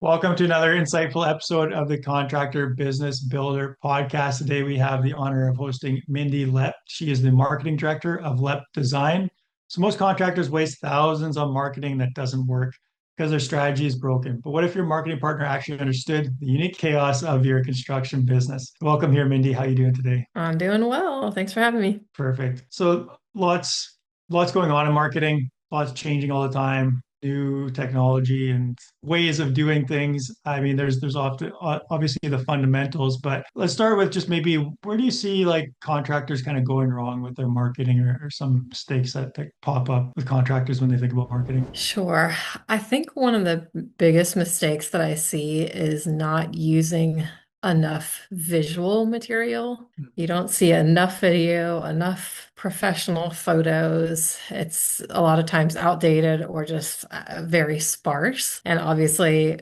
Welcome to another insightful episode of the Contractor Business Builder podcast. Today we have the honor of hosting Mindy Lepp. She is the Marketing Director of LeppDesign. So most contractors waste thousands on marketing that doesn't work because their strategy is broken. But what if your marketing partner actually understood the unique chaos of your construction business? Welcome here, Mindy. How are you doing today? I'm doing well. Thanks for having me. Perfect. So lots going on in marketing, lots changing all the time, new technology and ways of doing things. I mean, there's often obviously the fundamentals, but let's start with just maybe where do you see like contractors kind of going wrong with their marketing or some mistakes that pop up with contractors when they think about marketing? Sure. I think one of the biggest mistakes that I see is not using enough visual material. You don't see enough video, enough professional photos. It's a lot of times outdated or just very sparse. And obviously,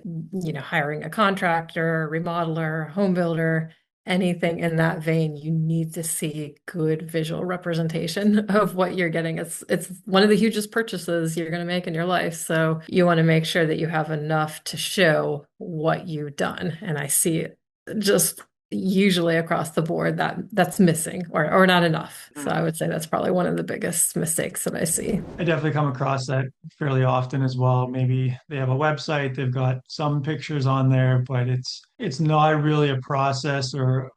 hiring a contractor, remodeler, home builder, anything in that vein, you need to see good visual representation of what you're getting. It's one of the hugest purchases you're going to make in your life. So you want to make sure that you have enough to show what you've done. And I see it just usually across the board that's missing or not enough. So I would say that's probably one of the biggest mistakes that I see. I definitely come across that fairly often as well. Maybe they have a website, they've got some pictures on there, but it's not really a process or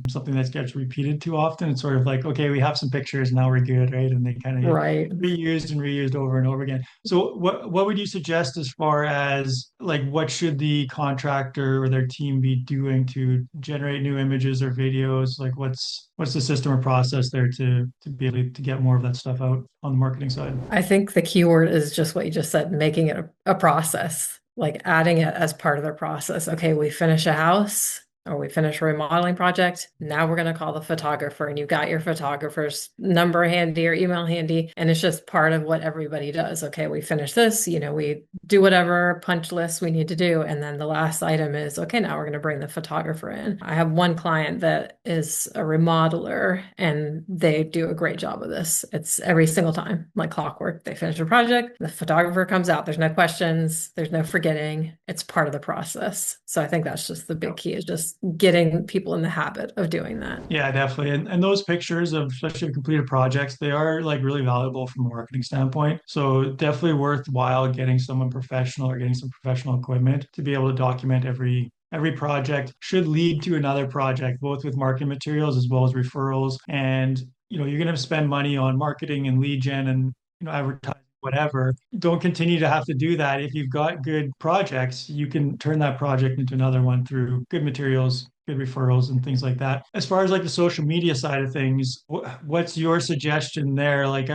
something that gets repeated too often. It's sort of like, okay, we have some pictures, now we're good, right? And they kind of get Right. reused and reused over and over again. So what would you suggest as far as like what should the contractor or their team be doing to generate new images or videos? Like what's the system or process there to be able to get more of that stuff out on the marketing side? I think the key word is just what you just said, making it a process, like adding it as part of the process. Okay, we finish a house or we finish a remodeling project. Now we're going to call the photographer, and you've got your photographer's number handy or email handy. And it's just part of what everybody does. Okay, we finish this, we do whatever punch list we need to do. And then the last item is, okay, now we're going to bring the photographer in. I have one client that is a remodeler and they do a great job of this. It's every single time, like clockwork. They finish a project, the photographer comes out. There's no questions, there's no forgetting. It's part of the process. So I think that's just the big key is just getting people in the habit of doing that. Yeah, definitely. And those pictures of especially completed projects, they are like really valuable from a marketing standpoint. So definitely worthwhile getting someone professional or getting some professional equipment to be able to document every project should lead to another project, both with marketing materials as well as referrals. And you're going to spend money on marketing and lead gen and advertising, whatever. Don't continue to have to do that. If you've got good projects, you can turn that project into another one through good materials, good referrals, and things like that. As far as like the social media side of things, what's your suggestion there? Like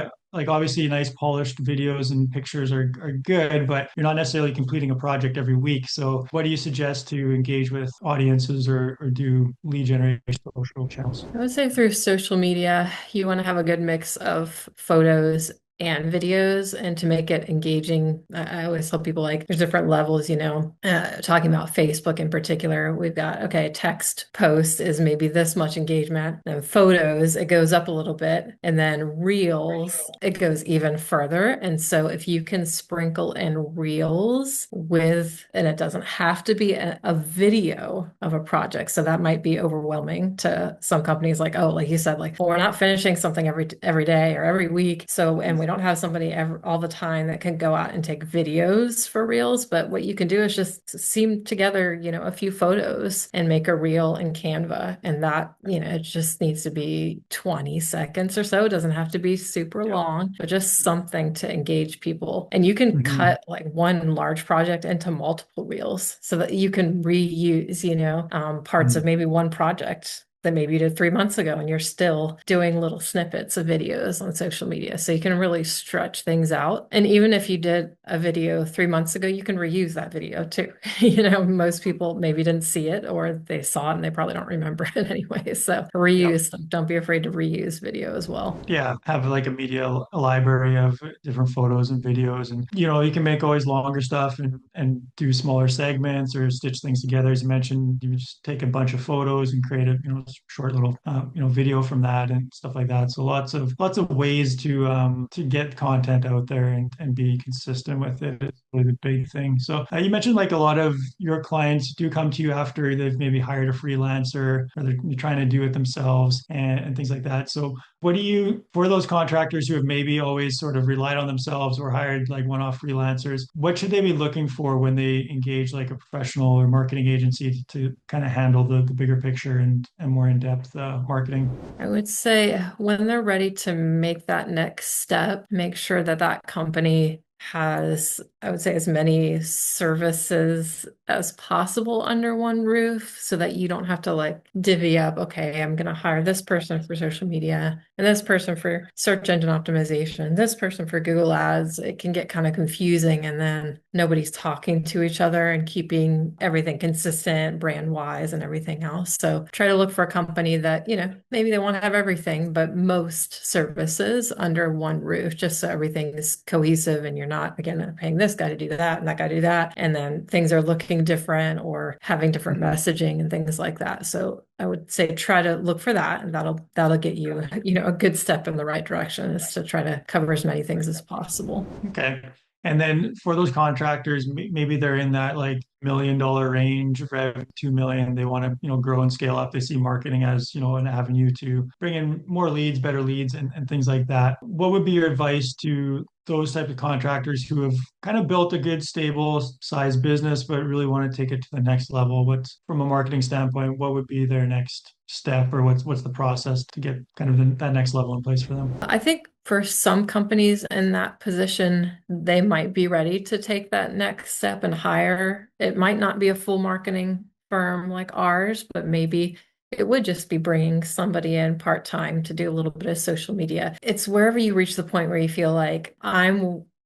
obviously nice polished videos and pictures are good, but you're not necessarily completing a project every week. So what do you suggest to engage with audiences or do lead generation social channels? I would say through social media, you want to have a good mix of photos and videos, and to make it engaging. I always tell people like there's different levels, talking about Facebook in particular. We've got, okay, text post is maybe this much engagement, and photos, it goes up a little bit, and then reels, it goes even further. And so if you can sprinkle in reels with, and it doesn't have to be a video of a project. So that might be overwhelming to some companies, like, oh, like you said, like, well, we're not finishing something every day or every week. So, and we don't have somebody all the time that can go out and take videos for reels. But what you can do is just seam together, a few photos and make a reel in Canva. And that, it just needs to be 20 seconds or so. It doesn't have to be super Yep. long, but just something to engage people. And you can Mhm. cut like one large project into multiple reels so that you can reuse, parts of Mhm. maybe one project that maybe you did 3 months ago, and you're still doing little snippets of videos on social media. So you can really stretch things out. And even if you did a video 3 months ago, you can reuse that video too. Most people maybe didn't see it, or they saw it and they probably don't remember it anyway. So Yep. reuse them. Don't be afraid to reuse video as well. Yeah, have like a library of different photos and videos, and you can make always longer stuff and do smaller segments or stitch things together. As you mentioned, you just take a bunch of photos and create a short little video from that and stuff like that. So lots of ways to get content out there and be consistent engagement with it is really the big thing. So you mentioned like a lot of your clients do come to you after they've maybe hired a freelancer or they're trying to do it themselves and things like that. So what do you, for those contractors who have maybe always sort of relied on themselves or hired like one-off freelancers, what should they be looking for when they engage like a professional or marketing agency to kind of handle the bigger picture and more in-depth marketing? I would say when they're ready to make that next step, make sure that that company has, I would say, as many services as possible under one roof so that you don't have to like divvy up, okay, I'm going to hire this person for social media and this person for search engine optimization, this person for Google Ads. It can get kind of confusing and then nobody's talking to each other and keeping everything consistent brand wise and everything else. So try to look for a company that, maybe they want to have everything, but most services under one roof, just so everything is cohesive and you're not, again, paying this guy to do that and that guy to do that. And then things are looking different or having different Mhm. messaging and things like that. So I would say try to look for that, and that'll get you, a good step in the right direction is to try to cover as many things as possible. Okay. And then for those contractors, maybe they're in that like $1 million range of revenue, 2 million. They want to, grow and scale up. They see marketing as, an avenue to bring in more leads, better leads, and things like that. What would be your advice to those type of contractors who have kind of built a good, stable size business, but really want to take it to the next level? What's from a marketing standpoint, what would be their next step, or what's the process to get kind of that next level in place for them? I think for some companies in that position, they might be ready to take that next step and hire. It might not be a full marketing firm like ours, but maybe it would just be bringing somebody in part-time to do a little bit of social media. It's wherever you reach the point where you feel like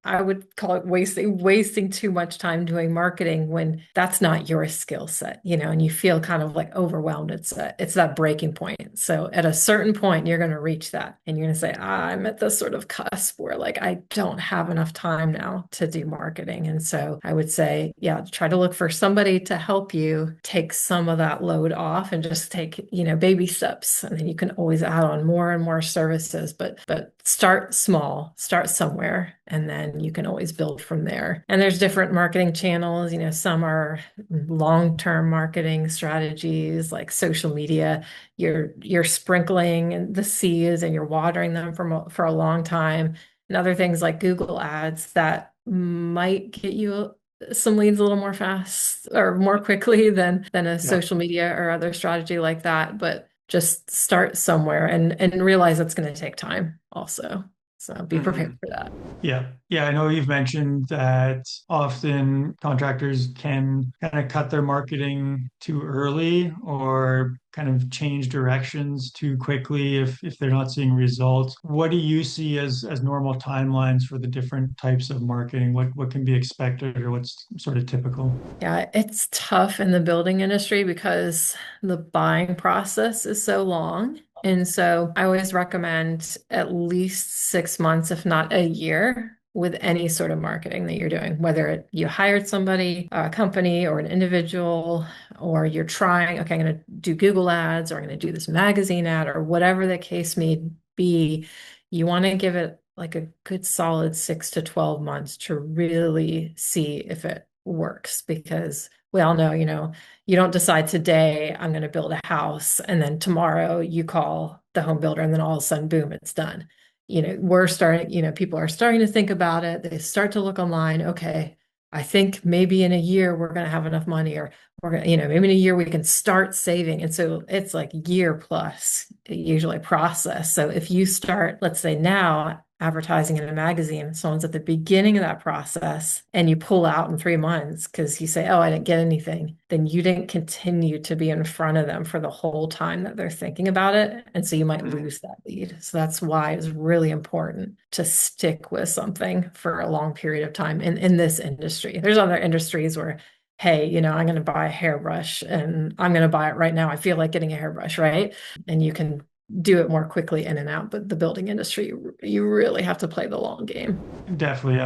I would call it wasting too much time doing marketing when that's not your skill set, and you feel kind of like overwhelmed. It's that breaking point. So at a certain point, you're going to reach that and you're going to say, I'm at this sort of cusp where like I don't have enough time now to do marketing. And so I would say, yeah, try to look for somebody to help you take some of that load off and just take, baby steps. And then you can always add on more and more services, but start small, start somewhere, and then you can always build from there. And there's different marketing channels, some are long-term marketing strategies like social media. You're sprinkling the seeds and you're watering them for a long time. And other things like Google Ads that might get you some leads a little more fast or more quickly than a Yeah. social media or other strategy like that. But just start somewhere and realize it's going to take time also. So be prepared Mhm. for that. Yeah. Yeah. I know you've mentioned that often contractors can kind of cut their marketing too early or kind of change directions too quickly if they're not seeing results. What do you see as normal timelines for the different types of marketing? What can be expected or what's sort of typical? Yeah, it's tough in the building industry because the buying process is so long. And so I always recommend at least 6 months, if not a year, with any sort of marketing that you're doing, whether you hired somebody, a company, or an individual, or you're trying, okay, I'm going to do Google ads, or I'm going to do this magazine ad, or whatever the case may be. You want to give it like a good solid 6 to 12 months to really see if it works because we all know, you don't decide today I'm going to build a house and then tomorrow you call the home builder and then all of a sudden, boom, it's done. We're starting, people are starting to think about it. They start to look online. Okay, I think maybe in a year we're going to have enough money or we're going to, maybe in a year we can start saving. And so it's like year plus usually process. So if you start, let's say now, advertising in a magazine, someone's at the beginning of that process and you pull out in 3 months because you say, oh, I didn't get anything, then you didn't continue to be in front of them for the whole time that they're thinking about it. And so you might Mhm. lose that lead. So that's why it's really important to stick with something for a long period of time in this industry. There's other industries where hey, I'm going to buy a hairbrush and I'm going to buy it right now. I feel like getting a hairbrush, right? And you can do it more quickly in and out. But the building industry, you really have to play the long game. Definitely,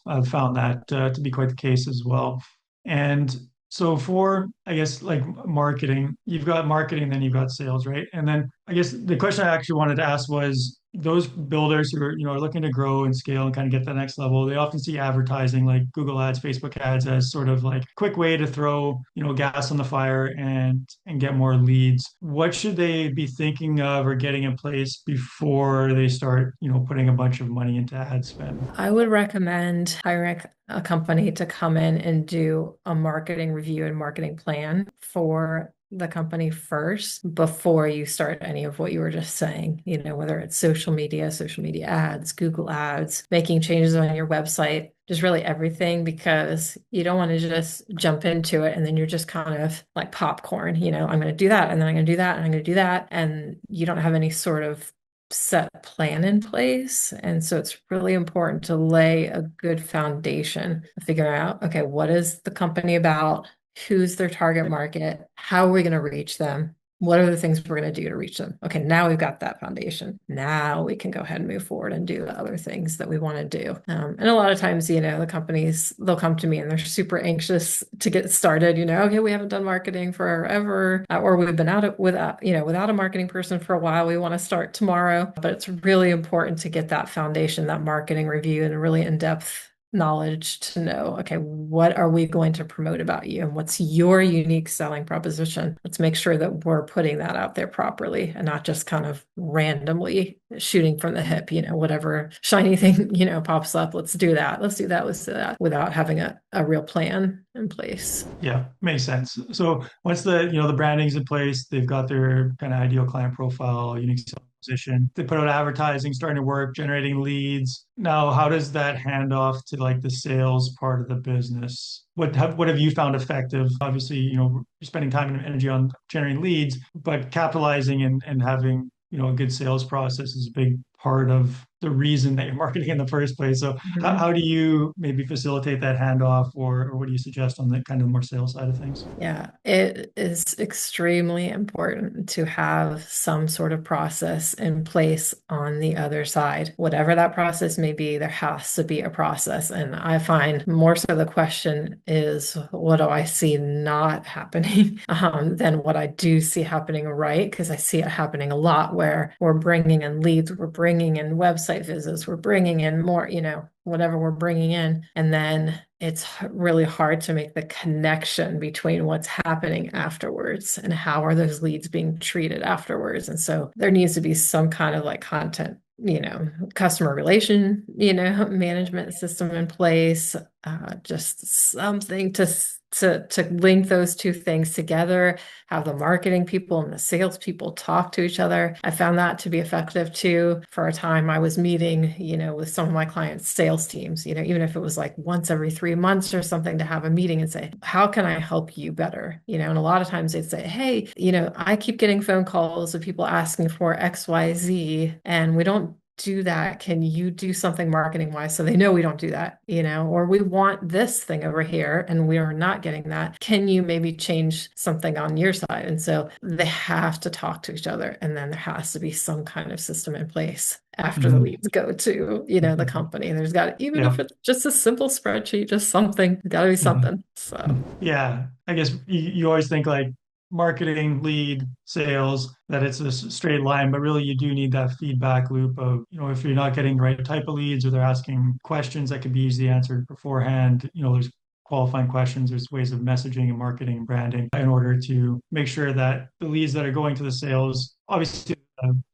I've found that to be quite the case as well. And so for I guess like marketing, you've got marketing, then you've got sales, right? And then I guess the question I actually wanted to ask was those builders who are, are looking to grow and scale and kind of get to the next level, they often see advertising like Google ads, Facebook ads as sort of like a quick way to throw, gas on the fire and get more leads. What should they be thinking of or getting in place before they start, putting a bunch of money into ad spend? I would recommend hiring a company to come in and do a marketing review and marketing plan for the company first before you start any of what you were just saying, whether it's social media ads, Google ads, making changes on your website, just really everything, because you don't want to just jump into it and then you're just kind of like popcorn, I'm going to do that and then I'm going to do that and I'm going to do that. And you don't have any sort of set plan in place. And so it's really important to lay a good foundation, figure out, okay, what is the company about? Who's their target market? How are we going to reach them? What are the things we're going to do to reach them? Okay, now we've got that foundation. Now we can go ahead and move forward and do the other things that we want to do. And a lot of times, the companies, they'll come to me and they're super anxious to get started. Okay, we haven't done marketing forever, or we've been out of, without a marketing person for a while. We want to start tomorrow. But it's really important to get that foundation, that marketing review, and a really in-depth knowledge to know, okay, what are we going to promote about you and what's your unique selling proposition? Let's make sure that we're putting that out there properly and not just kind of randomly shooting from the hip, whatever shiny thing, pops up. Let's do that. Let's do that. Let's do that without having a real plan in place. Yeah, makes sense. So once the branding's in place, they've got their kind of ideal client profile, unique selling position. They put out advertising, starting to work, generating leads. Now, how does that hand off to like the sales part of the business? What have you found effective? Obviously, you're spending time and energy on generating leads, but capitalizing and having, a good sales process is a big part of the reason that you're marketing in the first place. So how do you maybe facilitate that handoff, or what do you suggest on the kind of more sales side of things? Yeah, it is extremely important to have some sort of process in place on the other side. Whatever that process may be, there has to be a process. And I find more so the question is, what do I see not happening than what I do see happening right? Because I see it happening a lot where we're bringing in leads, we're bringing in website visits, we're bringing in more, whatever we're bringing in. And then it's really hard to make the connection between what's happening afterwards and how are those leads being treated afterwards. And so there needs to be some kind of like content, customer relation, management system in place, just something to link those two things together, have the marketing people and the sales people talk to each other. I found that to be effective too. For a time I was meeting, with some of my clients' sales teams, even if it was like once every 3 months or something, to have a meeting and say, how can I help you better? And a lot of times they'd say, hey, I keep getting phone calls of people asking for XYZ and we don't do that. Can you do something marketing wise so they know we don't do that, or we want this thing over here and we are not getting that. Can you maybe change something on your side? And so they have to talk to each other. And then there has to be some kind of system in place after the Mhm. leads go to, the company. There's got to, even if Yeah. it's just a simple spreadsheet, just something, got to be Mhm. something. So. Yeah. I guess you always think like marketing, lead, sales, that it's a straight line, but really you do need that feedback loop of, if you're not getting the right type of leads or they're asking questions that could be easily answered beforehand, there's qualifying questions, there's ways of messaging and marketing and branding in order to make sure that the leads that are going to the sales, obviously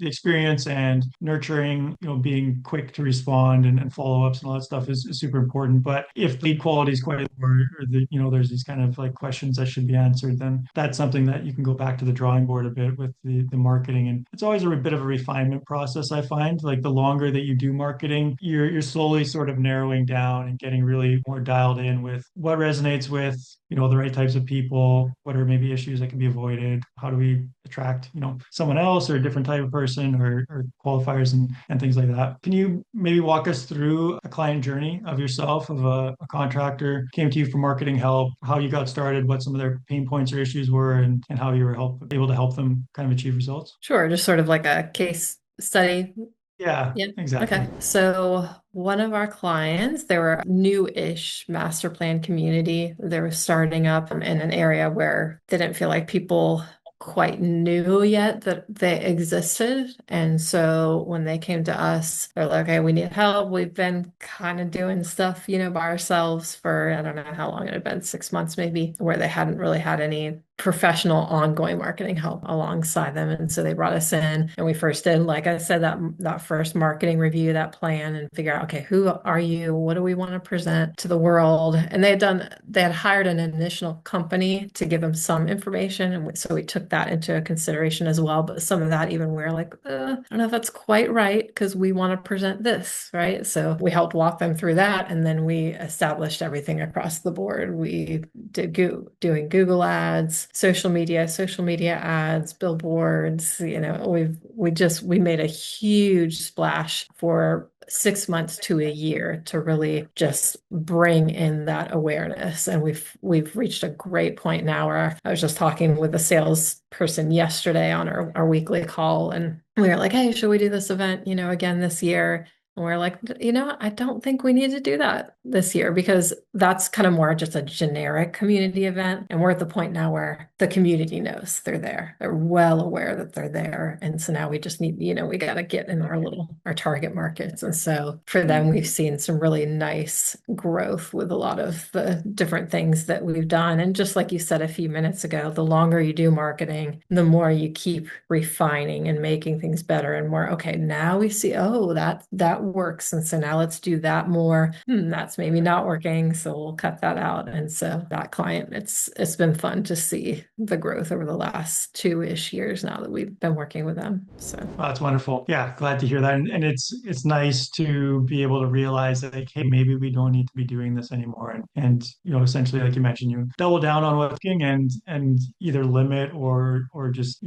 the experience and nurturing, being quick to respond and follow-ups and all that stuff is super important. But if lead quality is quite low, or there's these kind of like questions that should be answered, then that's something that you can go back to the drawing board a bit with the marketing. And it's always a bit of a refinement process, I find. Like the longer that you do marketing, you're slowly sort of narrowing down and getting really more dialed in with what resonates with, the right types of people, what are maybe issues that can be avoided, how do we attract, someone else or a different type of person, or qualifiers and things like that. Can you maybe walk us through a client journey of yourself, of a contractor came to you for marketing help, how you got started, what some of their pain points or issues were, and how you were able to help them kind of achieve results? Sure, just sort of like a case study. Yeah, Yeah. exactly. Okay. So one of our clients, they were a new-ish master plan community. They were starting up in an area where they didn't feel like people quite new yet that they existed. And so when they came to us, they're like, okay, we need help. We've been kind of doing stuff, by ourselves for, I don't know how long it had been, 6 months maybe, where they hadn't really had any professional ongoing marketing help alongside them. And so they brought us in and we first did, like I said, that first marketing review, that plan, and figure out, okay, who are you? What do we want to present to the world? And they had hired an initial company to give them some information. And so we took that into consideration as well. But some of that even we're like, I don't know if that's quite right because we want to present this, right? So we helped walk them through that. And then we established everything across the board. We did doing Google ads, social media ads, billboards. We made a huge splash for 6 months to a year to really just bring in that awareness. And we've reached a great point now where I was just talking with a salesperson yesterday on our weekly call, and we were like, hey, should we do this event, again this year? And we're like, I don't think we need to do that this year because that's kind of more just a generic community event. And we're at the point now where the community knows they're there. They're well aware that they're there. And so now we just need, we got to get in our target markets. And so for them, we've seen some really nice growth with a lot of the different things that we've done. And just like you said a few minutes ago, the longer you do marketing, the more you keep refining and making things better and more, okay, now we see, oh, that works. And so now let's do that more. That's maybe not working. So we'll cut that out. And so that client, it's been fun to see the growth over the last 2-ish years now that we've been working with them. So Oh, that's wonderful. Yeah, glad to hear that. And it's nice to be able to realize that, like, hey, maybe we don't need to be doing this anymore. And essentially, like you mentioned, you double down on what's working and either limit or just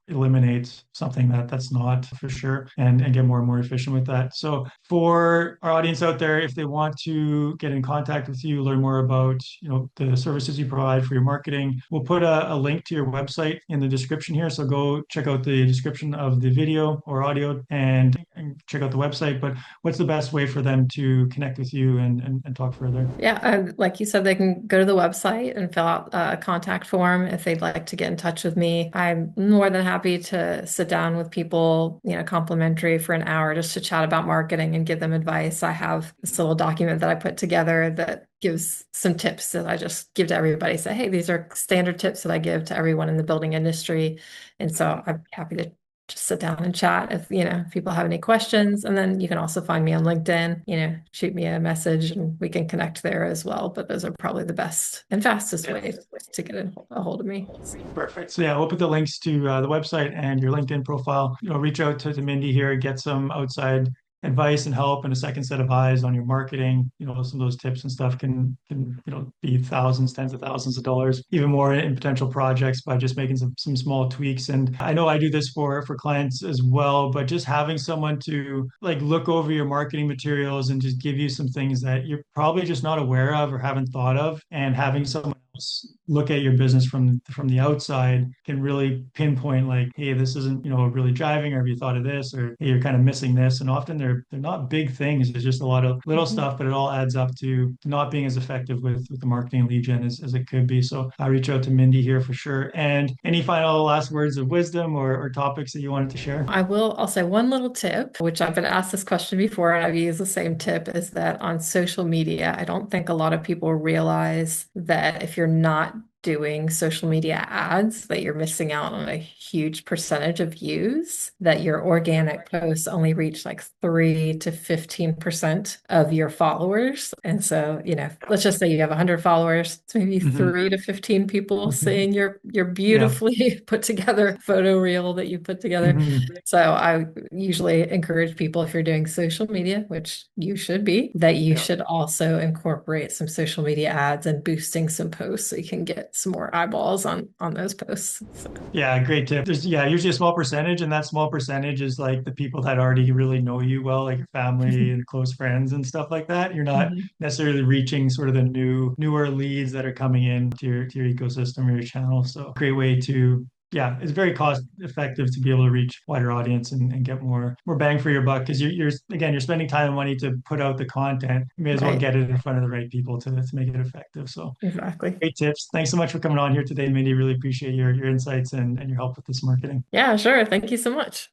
eliminate something that's not for sure, and get more and more efficient with that. So for our audience out there, if they want to get in contact with you, learn more about the services you provide for your marketing, we'll put a link to your website in the description here. So go check out the description of the video or audio and check out the website. But what's the best way for them to connect with you and talk further? yeah, like you said, they can go to the website and fill out a contact form if they'd like to get in touch with me. I'm more than happy to sit down with people, complimentary for an hour just to chat about marketing and give them advice. I have this little document that I put together that gives some tips that I just give to everybody. Say, hey, these are standard tips that I give to everyone in the building industry. And so I'm happy to just sit down and chat if people have any questions. And then you can also find me on LinkedIn, shoot me a message and we can connect there as well. But those are probably the best and fastest ways to get a hold of me. Perfect. So yeah, we'll put the links to the website and your LinkedIn profile. Reach out to Mindy here, get some outside advice and help and a second set of eyes on your marketing. Some of those tips and stuff can be thousands, tens of thousands of dollars, even more in potential projects by just making some small tweaks. And I know I do this for clients as well, but just having someone to like look over your marketing materials and just give you some things that you're probably just not aware of or haven't thought of, and having someone look at your business from the outside can really pinpoint like, hey, this isn't really driving, or have you thought of this, or hey, you're kind of missing this. And often they're not big things, it's just a lot of little stuff, but it all adds up to not being as effective with the marketing lead gen as it could be. So I reach out to Mindy here for sure. And any final last words of wisdom or topics that you wanted to share? I'll say one little tip, which I've been asked this question before, and I've used the same tip, is that on social media, I don't think a lot of people realize that if you're not doing social media ads, that you're missing out on a huge percentage of views, that your organic posts only reach like 3 to 15% of your followers. And so, let's just say you have 100 followers, it's maybe 3 to 15 people seeing your Yeah. beautifully put together photo reel that you put together. So I usually encourage people, if you're doing social media, which you should be, that you should also incorporate some social media ads and boosting some posts so you can get some more eyeballs on those posts. So. Yeah, great tip. There's usually a small percentage, and that small percentage is like the people that already really know you well, like your family and close friends and stuff like that. You're not Mhm. necessarily reaching sort of the newer leads that are coming in to your ecosystem or your channel. So great way to yeah, it's very cost effective to be able to reach wider audience and get more bang for your buck because you're again you're spending time and money to put out the content. You may as well Right. get it in front of the right people to make it effective. So Exactly. great tips. Thanks so much for coming on here today, Mindy. Really appreciate your insights and your help with this marketing. Yeah, sure. Thank you so much.